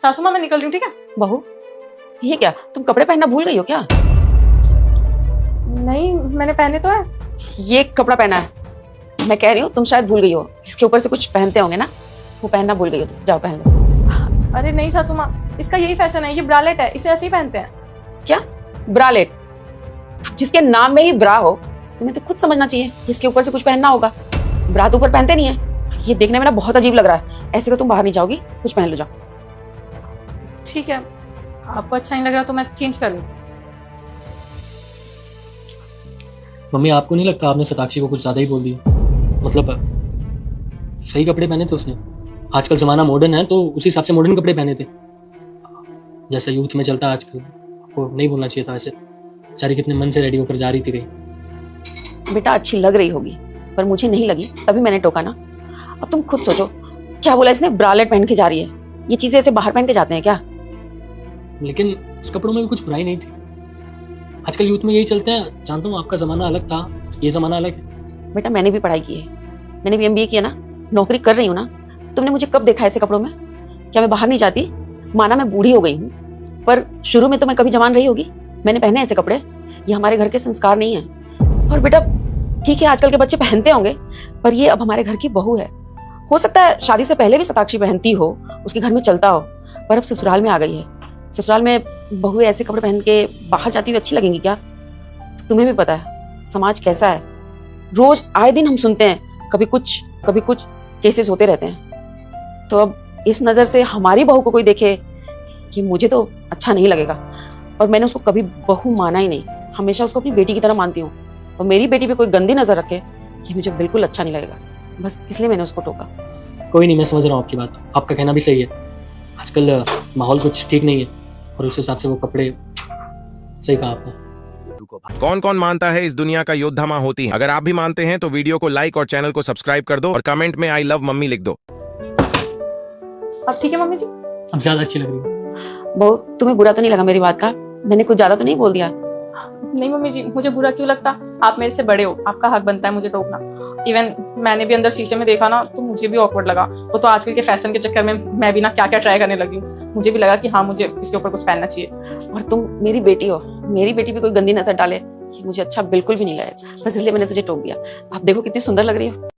सासू माँ मैं निकल रही हूँ, ठीक है? बहू, ये क्या, तुम कपड़े पहनना भूल गई हो क्या? नहीं, मैंने पहने तो है। ये कपड़ा पहना है। मैं कह रही हूँ तुम शायद भूल गई हो, इसके ऊपर से कुछ पहनते होंगे ना, वो पहनना भूल गई हो तुम। जाओ पहन लो। अरे नहीं सासू माँ, इसका यही फैशन है, ये ब्रालेट है, इसे ऐसे ही पहनते हैं। क्या ब्रालेट? जिसके नाम में ही ब्रा हो, तुम्हें तो खुद समझना चाहिए इसके ऊपर से कुछ पहनना होगा। ब्रा तो ऊपर पहनते नहीं है। ये देखने में ना बहुत अजीब लग रहा है। ऐसे तो तुम बाहर नहीं जाओगी, कुछ पहन लो, जाओ। ठीक है, आपको अच्छा नहीं लग रहा तो मैं चेंज कर लूँ। मम्मी आपको नहीं लगता आपने शताक्षी को कुछ ज्यादा ही बोल दिया? मतलब सही कपड़े पहने थे उसने। आजकल जमाना मॉडर्न है तो उसी हिसाब से मॉडर्न कपड़े पहने थे, जैसा यूथ में चलता है आजकल। आपको नहीं बोलना चाहिए था ऐसे। बेचारी कितने मन से रेडी होकर जा रही थी कहीं। बेटा अच्छी लग रही होगी, पर मुझे नहीं लगी, तभी मैंने टोका ना। अब तुम खुद सोचो, क्या बोला इसने, ब्रालेट पहन के जा रही है। ये चीजें ऐसे बाहर पहन के जाते हैं क्या? लेकिन उस कपड़ों में भी कुछ बुराई नहीं थी। आजकल यूथ में यही चलते हैं। जानता हूँ आपका जमाना अलग था, ये जमाना अलग है। बेटा मैंने भी पढ़ाई की है, मैंने भी MBA किया ना, नौकरी कर रही हूँ ना। तुमने मुझे कब देखा ऐसे कपड़ों में? क्या मैं बाहर नहीं जाती? माना मैं बूढ़ी हो गई हूँ, पर शुरू में तो मैं कभी जवान रही होगी। मैंने पहने ऐसे कपड़े, ये हमारे घर के संस्कार नहीं है। और बेटा ठीक है, आजकल के बच्चे पहनते होंगे, पर ये अब हमारे घर की बहू है। हो सकता है शादी से पहले भी शताक्षी पहनती हो, उसके घर में चलता हो, पर अब ससुराल में आ गई है। ससुराल में बहू ऐसे कपड़े पहन के बाहर जाती हुई अच्छी लगेंगी क्या? तुम्हें भी पता है समाज कैसा है, रोज आए दिन हम सुनते हैं कभी कुछ केसेस होते रहते हैं। तो अब इस नजर से हमारी बहू को कोई देखे, ये मुझे तो अच्छा नहीं लगेगा। और मैंने उसको कभी बहू माना ही नहीं, हमेशा उसको अपनी बेटी की तरह मानती हूँ। और मेरी बेटी पे कोई गंदी नजर रखे, ये मुझे बिल्कुल अच्छा नहीं लगेगा। बस इसलिए मैंने उसको टोका। कोई नहीं, मैं समझ रहा हूँ आपकी बात। आपका कहना भी सही है। आजकल माहौल कुछ ठीक नहीं है और उस हिसाब से वो कपड़े, सही कहा आपने। कौन कौन मानता है इस दुनिया का योद्धा माँ होती है? अगर आप भी मानते हैं तो वीडियो को लाइक और चैनल को सब्सक्राइब कर दो और कमेंट में आई लव मम्मी लिख दो। अब ठीक है मम्मी जी? अब ज्यादा अच्छी लग रही है। बहू तुम्हें बुरा तो नहीं लगा मेरी बात का? मैंने कुछ ज्यादा तो नहीं बोल दिया? नहीं मम्मी जी, मुझे बुरा क्यों लगता? आप मेरे से बड़े हो, आपका हक बनता है मुझे टोकना। इवन मैंने भी अंदर शीशे में देखा ना, तो मुझे भी ऑकवर्ड लगा। वो तो आजकल के फैशन के चक्कर में मैं भी ना क्या क्या ट्राई करने लगी हूँ। मुझे भी लगा कि हाँ, मुझे इसके ऊपर कुछ पहनना चाहिए। और तुम मेरी बेटी हो, मेरी बेटी पे कोई गंदी नजर डाले, ये मुझे अच्छा बिल्कुल भी नहीं लगेगा। बस इसलिए मैंने तुझे टोक दिया। आप देखो कितनी सुंदर लग रही हो।